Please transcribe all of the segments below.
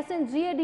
SNGAD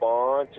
5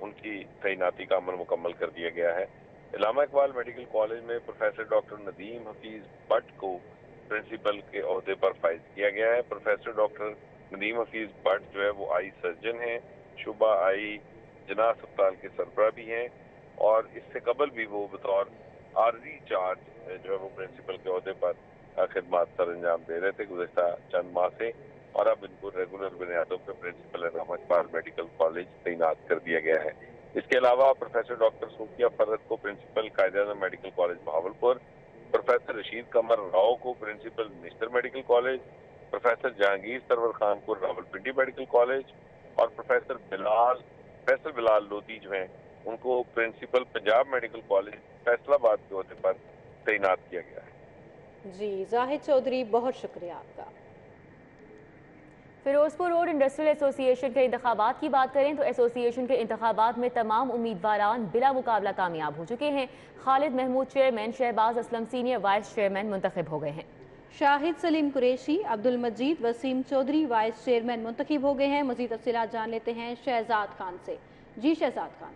ان کی تعیناتی کا عمل مکمل کر دیا گیا ہے۔ علامہ اقبال میڈیکل کالج میں professor doctor Nadeem Hafeez but کو پرنسپل کے عہدے پر فائز کیا گیا ہے۔ Professor doctor Nadeem Hafeez but جو ہے وہ آئی سرجن ہیں، شعبہ آئی جناح اسپتال کے سربراہ بھی ہیں، اور اس سے قبل بھی وہ بطور عارضی چارج جو ہے وہ پرنسپل کے عہدے پر خدمات سر انجام دے رہے تھے گزشتہ چند ماہ سے، اور اب ان کو ریگولر بنیادوں پہ پرنسپل علامہ اقبال میڈیکل کالج تعینات کر دیا گیا ہے۔ اس کے علاوہ پروفیسر ڈاکٹر صوفیہ فرد کو principal Quaid Azam medical college Bahawalpur, professor Rashid Qamar Rao کو principal Nishtar medical college, professor Jahangir Sarwar Khan کو راولپنڈی میڈیکل کالج، اور پروفیسر بلال لودھی جو ہیں ان کو principal Punjab medical college Faisalabad کے عہدے پر تعینات کیا گیا ہے۔ جی زاہد چودھری، بہت شکریہ آپ کا۔ فیروزپور روڈ انڈسٹریل ایسوسی ایشن کے انتخابات کی بات کریں تو ایسوسی ایشن کے انتخابات میں تمام امیدواران بلا مقابلہ کامیاب ہو چکے ہیں۔ Khalid Mahmood chairman, Shahbaz Aslam senior vice chairman منتخب ہو گئے ہیں۔ شاہد سلیم قریشی، عبدالمجید وسیم چودھری وائس چیئرمین منتخب ہو گئے ہیں۔ مزید تفصیلات جان لیتے ہیں شہزاد خان سے۔ جی شہزاد خان۔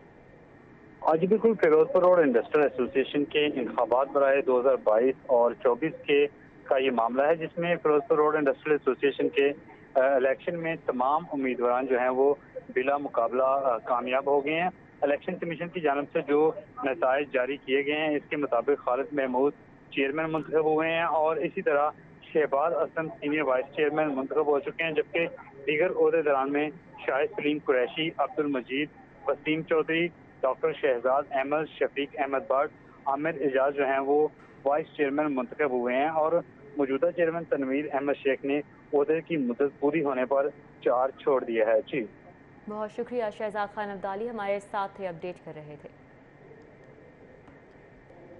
جی بالکل، فیروزپور روڈ انڈسٹریل ایسوسی ایشن کے انتخابات برائے 2022 اور 24 کا یہ معاملہ ہے، جس میں فیروزپور روڈ انڈسٹریل ایسوسی ایشن کے الیکشن میں تمام امیدواران جو ہیں وہ بلا مقابلہ کامیاب ہو گئے ہیں۔ الیکشن کمیشن کی جانب سے جو نتائج جاری کیے گئے ہیں اس کے مطابق خالد محمود چیئرمین منتخب ہوئے ہیں، اور اسی طرح Shahbaz Aslam senior vice chairman منتخب ہو چکے ہیں، جبکہ دیگر عہدیداران میں شاہد سلیم قریشی، عبدالمجید وسیم چودھری، ڈاکٹر شہزاد احمد، شفیق احمد بٹ، عامر اعجاز جو ہیں وہ وائس چیئرمین منتخب ہوئے ہیں، اور موجودہ چیئرمین تنویر احمد شیخ نے عہدے کی مدت پوری ہونے پر چارج چھوڑ دیا ہے۔ جی بہت شکریہ شہزاد خان عبدالی، ہمارے ساتھ تھے، اپڈیٹ کر رہے تھے۔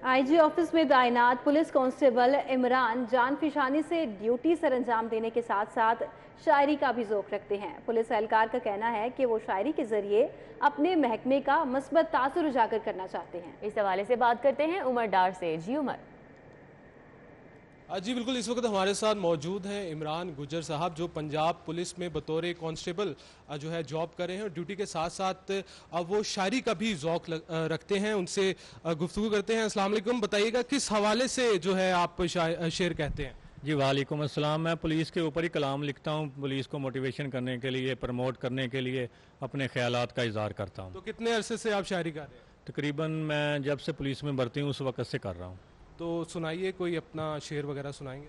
آئی جی آفس میں تعینات پولیس کانسٹیبل عمران جان فشانی سے ڈیوٹی سر انجام دینے کے ساتھ ساتھ شاعری کا بھی ذوق رکھتے ہیں۔ پولیس اہلکار کا کہنا ہے کہ وہ شاعری کے ذریعے اپنے محکمے کا مثبت تاثر اجاگر کرنا چاہتے ہیں۔ اس حوالے سے بات کرتے ہیں عمر ڈار سے۔ جی عمر۔ جی بالکل، اس وقت ہمارے ساتھ موجود ہیں عمران گجر صاحب، جو پنجاب پولیس میں بطور کانسٹیبل جو ہے جاب کر رہے ہیں، اور ڈیوٹی کے ساتھ ساتھ وہ شاعری کا بھی ذوق رکھتے ہیں۔ ان سے گفتگو کرتے ہیں۔ السلام علیکم، بتائیے گا کس حوالے سے جو ہے آپ شعر کہتے ہیں؟ جی وعلیکم السلام۔ میں پولیس کے اوپر ہی کلام لکھتا ہوں، پولیس کو موٹیویشن کرنے کے لیے، پروموٹ کرنے کے لیے اپنے خیالات کا اظہار کرتا ہوں۔ تو کتنے عرصے سے آپ شاعری کر رہے ہیں؟ تقریباً میں جب سے پولیس میں بھرتی ہوں اس وقت سے کر رہا ہوں۔ تو سنائیے، کوئی اپنا شعر وغیرہ سنائیں گے؟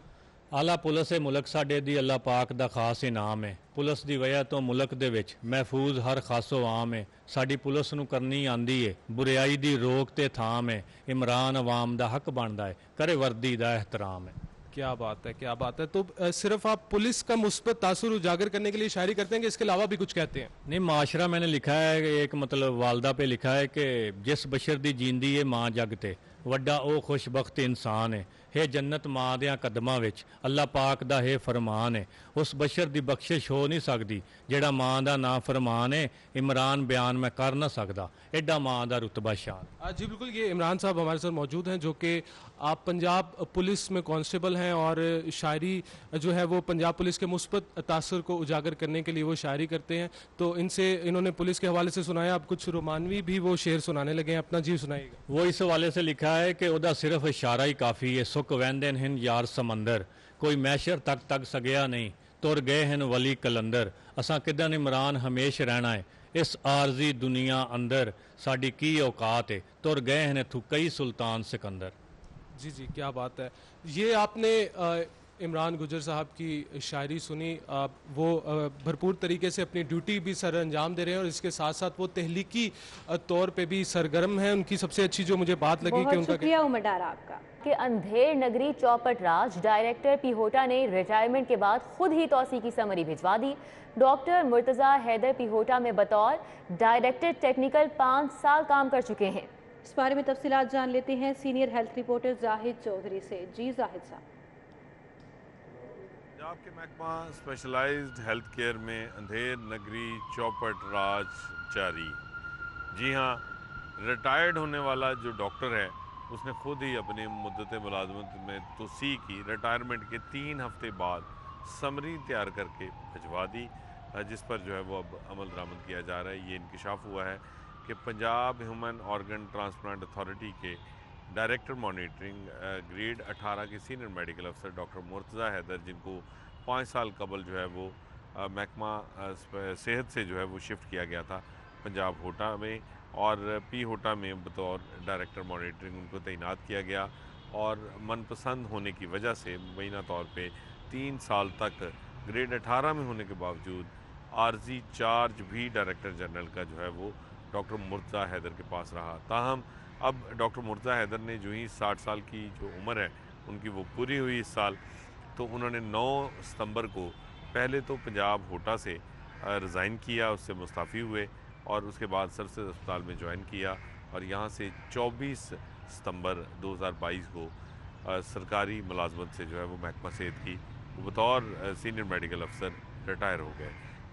ਆਲਾ ਪੁਲਿਸ ਮੁਲਕ ਸਾਡੇ ਦੀ ਅੱਲਾ ਪਾਕ ਦਾ ਖਾਸ ਇਨਾਮ ਹੈ। ਪੁਲਿਸ ਦੀ ਵਜ੍ਹਾ ਤੋਂ ਮੁਲਕ ਦੇ ਵਿੱਚ ਮਹਿਫੂਜ਼ ਹਰ ਖਾਸੋ ਆਮ ਹੈ। ਸਾਡੀ ਪੁਲਿਸ ਨੂੰ ਕਰਨੀ ਆਂਦੀ ਹੈ ਬੁਰਾਈ ਦੀ ਰੋਕ ਤੇ ਥਾਮ ਹੈ। ਇਮਰਾਨ ਆਵਾਮ ਦਾ ਹੱਕ ਬਣਦਾ ਹੈ ਕਰੇ ਵਰਦੀ ਦਾ احترام ہے۔ کیا بات ہے، کیا بات ہے۔ تو صرف آپ پولیس کا مثبت تاثر اجاگر کرنے کے لیے شاعری کرتے ہیں کہ اس کے علاوہ بھی کچھ کہتے ہیں؟ نہیں، معاشرہ میں نے لکھا ہے، ایک مطلب والدہ پہ لکھا ہے کہ جس بشر دی جیندی ہے ماں جگ تے وڈا او خوش بخت انسان ہے۔ ہے جنت ماں دیاں قدماں وچ اللہ پاک دا ہے فرمان ہے۔ اس بشر دی بخشش ہو نہیں سکتی جیڑا ماں دا نا فرمان ہے۔ عمران بیان میں کر نہ سکتا ایڈا ماں دا رتبہ شان۔ جی بالکل، یہ عمران صاحب ہمارے ساتھ موجود ہیں، جو کہ آپ پنجاب پولیس میں کانسٹیبل ہیں، اور شاعری جو ہے وہ پنجاب پولیس کے مثبت تاثر کو اجاگر کرنے کے لیے وہ شاعری کرتے ہیں۔ تو انہوں نے پولیس کے حوالے سے سنایا، اب کچھ رومانوی بھی وہ شعر سنانے لگے ہیں، اپنا جی سنائیے گا۔ وہ اس حوالے سے لکھا ہے کہ ادا صرف اشارہ ہی کافی ہے۔ سکھ ویندن ہن یار سمندر کوئی میشر تک سگیا نہیں تر گئے ہن ولی کلندر اساں کدن عمران ہمیش رہنا ہے اس عارضی دنیا اندر ساڈی کی اوقات ہے تر گئے ہن اتھو کئی سلطان سکندر۔ جی جی، کیا بات ہے۔ یہ آپ نے عمران گجر صاحب کی شاعری سنی، وہ بھرپور طریقے سے اپنی ڈیوٹی بھی سر انجام دے رہے ہیں، اور اس کے ساتھ ساتھ وہ تحلیقی طور پہ بھی سرگرم ہیں۔ ان کی سب سے اچھی جو مجھے بات لگی کہ ان کا شکریہ عمر ڈار آپ کا۔ کہ اندھیر نگری چوپٹ راج ڈائریکٹر پیہوٹا نے ریٹائرمنٹ کے بعد خود ہی توسیع کی سمری بھجوا دی۔ ڈاکٹر مرتضی حیدر پیہوٹا میں بطور ڈائریکٹر ٹیکنیکل 5 سال کام کر چکے ہیں۔ اس بارے میں تفصیلات جان لیتے ہیں سینئر ہیلتھ رپورٹر زاہد چودھری سے۔ جی زاہد صاحب۔ پنجاب کے محکمہ اسپیشلائزڈ ہیلتھ کیئر میں اندھیر نگری چوپٹ راج جاری۔ جی ہاں، ریٹائرڈ ہونے والا جو ڈاکٹر ہے اس نے خود ہی اپنی مدت ملازمت میں توسیع کی۔ ریٹائرمنٹ کے 3 ہفتے بعد سمری تیار کر کے بھجوا دی، جس پر جو ہے وہ اب عمل درآمد کیا جا رہا ہے۔ یہ انکشاف ہوا ہے کہ Punjab human organ transplant authority کے ڈائریکٹر مانیٹرنگ گریڈ 18 کے سینئر میڈیکل افسر ڈاکٹر مرتضیٰ حیدر، جن کو 5 سال قبل جو ہے وہ محکمہ صحت سے جو ہے وہ شفٹ کیا گیا تھا پنجاب ہوٹا میں، اور پی ہوٹا میں بطور ڈائریکٹر مانیٹرنگ ان کو تعینات کیا گیا، اور من پسند ہونے کی وجہ سے مبینہ طور پہ 3 سال تک گریڈ 18 میں ہونے کے باوجود عارضی چارج بھی ڈائریکٹر جنرل کا جو ہے وہ ڈاکٹر مرتضیٰ حیدر کے پاس رہا۔ تاہم اب ڈاکٹر مرتضیٰ حیدر نے جو ہی 60 سال کی جو عمر ہے ان کی وہ پوری ہوئی اس سال، تو انہوں نے 9 ستمبر کو پہلے تو پنجاب ہوٹا سے ریزائن کیا، اس سے مستعفی ہوئے، اور اس کے بعد سرسید اسپتال میں جوائن کیا، اور یہاں سے 24 ستمبر 2022 کو سرکاری ملازمت سے جو ہے وہ محکمہ صحت کی بطور سینئر میڈیکل افسر ریٹائر ہو گئے۔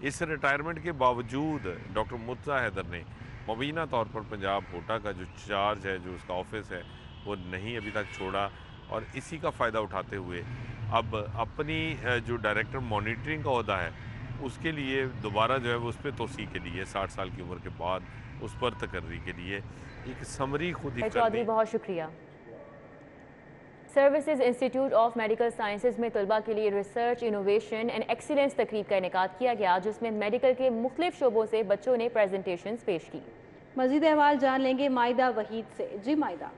اس ریٹائرمنٹ کے باوجود ڈاکٹر مرتضیٰ حیدر نے مبینہ طور پر پنجاب ہوٹا کا جو چارج ہے، جو اس کا آفس ہے، وہ نہیں ابھی تک چھوڑا، اور اسی کا فائدہ اٹھاتے ہوئے اب اپنی جو ڈائریکٹر مانیٹرنگ کا عہدہ ہے اس کے لیے دوبارہ جو ہے وہ اس پہ توسیع کے لیے 60 سال کی عمر کے بعد اس پر تقرری کے لیے ایک سمری خود ہی چودھری، بہت شکریہ۔ Services institute of medical sciences میں طلباء کے لیے ریسرچ انوویشن اینڈ ایکسیلنس تقریب کا انعقاد کیا گیا، جس میں میڈیکل کے مختلف شعبوں سے بچوں نے پریزنٹیشنز پیش کی۔ مزید احوال جان لیں گے مائدہ وحید سے۔ جی مائدہ۔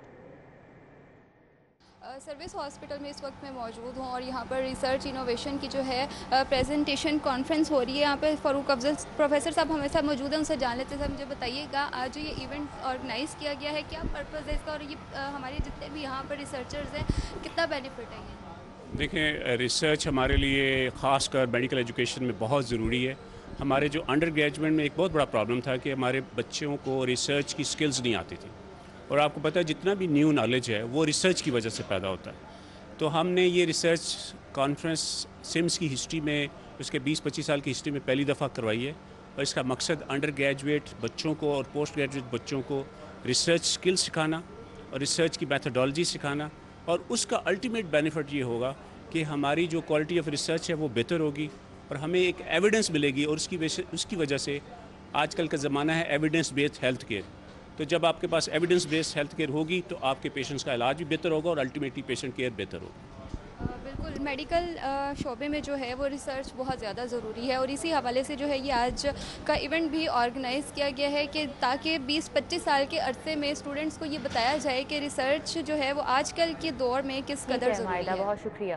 سروس ہاسپٹل میں اس وقت میں موجود ہوں، اور یہاں پر ریسرچ انوویشن کی جو ہے پریزنٹیشن کانفرنس ہو رہی ہے۔ یہاں پہ فاروق افضل پروفیسر صاحب ہمارے ساتھ موجود ہیں، ان سے جان لیتے ہیں۔ مجھے بتائیے گا آج جو یہ ایونٹ آرگنائز کیا گیا ہے، کیا پرپز ہے اس کا، اور یہ ہمارے جتنے بھی یہاں پر ریسرچرز ہیں کتنا بینیفٹ ہے یہ؟ دیکھیں، ریسرچ ہمارے لیے خاص کر میڈیکل ایجوکیشن میں بہت ضروری ہے۔ ہمارے جو انڈر گریجویٹ میں ایک بہت بڑا پرابلم تھا کہ ہمارے بچوں کو ریسرچ کی سکلز نہیں آتی تھی، اور آپ کو پتہ ہے جتنا بھی نیو نالج ہے وہ ریسرچ کی وجہ سے پیدا ہوتا ہے۔ تو ہم نے یہ ریسرچ کانفرنس سمس کی ہسٹری میں، اس کے 20-25 سال کی ہسٹری میں پہلی دفعہ کروائی ہے، اور اس کا مقصد انڈر گریجویٹ بچوں کو اور پوسٹ گریجویٹ بچوں کو ریسرچ سکل سکھانا اور ریسرچ کی میتھڈالوجی سکھانا، اور اس کا الٹیمیٹ بینیفٹ یہ ہوگا کہ ہماری جو کوالٹی آف ریسرچ ہے وہ بہتر ہوگی، اور ہمیں ایک ایویڈنس ملے گی، اور اس کی وجہ سے آج کل کا زمانہ ہے ایویڈنس بیسڈ ہیلتھ کیئر۔ تو جب آپ کے پاس ایویڈنس بیسڈ ہیلتھ کیئر ہوگی تو آپ کے پیشنٹس کا علاج بھی بہتر ہوگا، اور الٹیمیٹلی پیشنٹ کیئر بہتر ہوگا۔ بالکل، میڈیکل شعبے میں جو ہے وہ ریسرچ بہت زیادہ ضروری ہے، اور اسی حوالے سے جو ہے یہ آج کا ایونٹ بھی آرگنائز کیا گیا ہے کہ تاکہ 20-25 سال کے عرصے میں اسٹوڈنٹس کو یہ بتایا جائے کہ ریسرچ جو ہے وہ آج کل کے دور میں کس قدر ضروری ہے۔ بہت شکریہ۔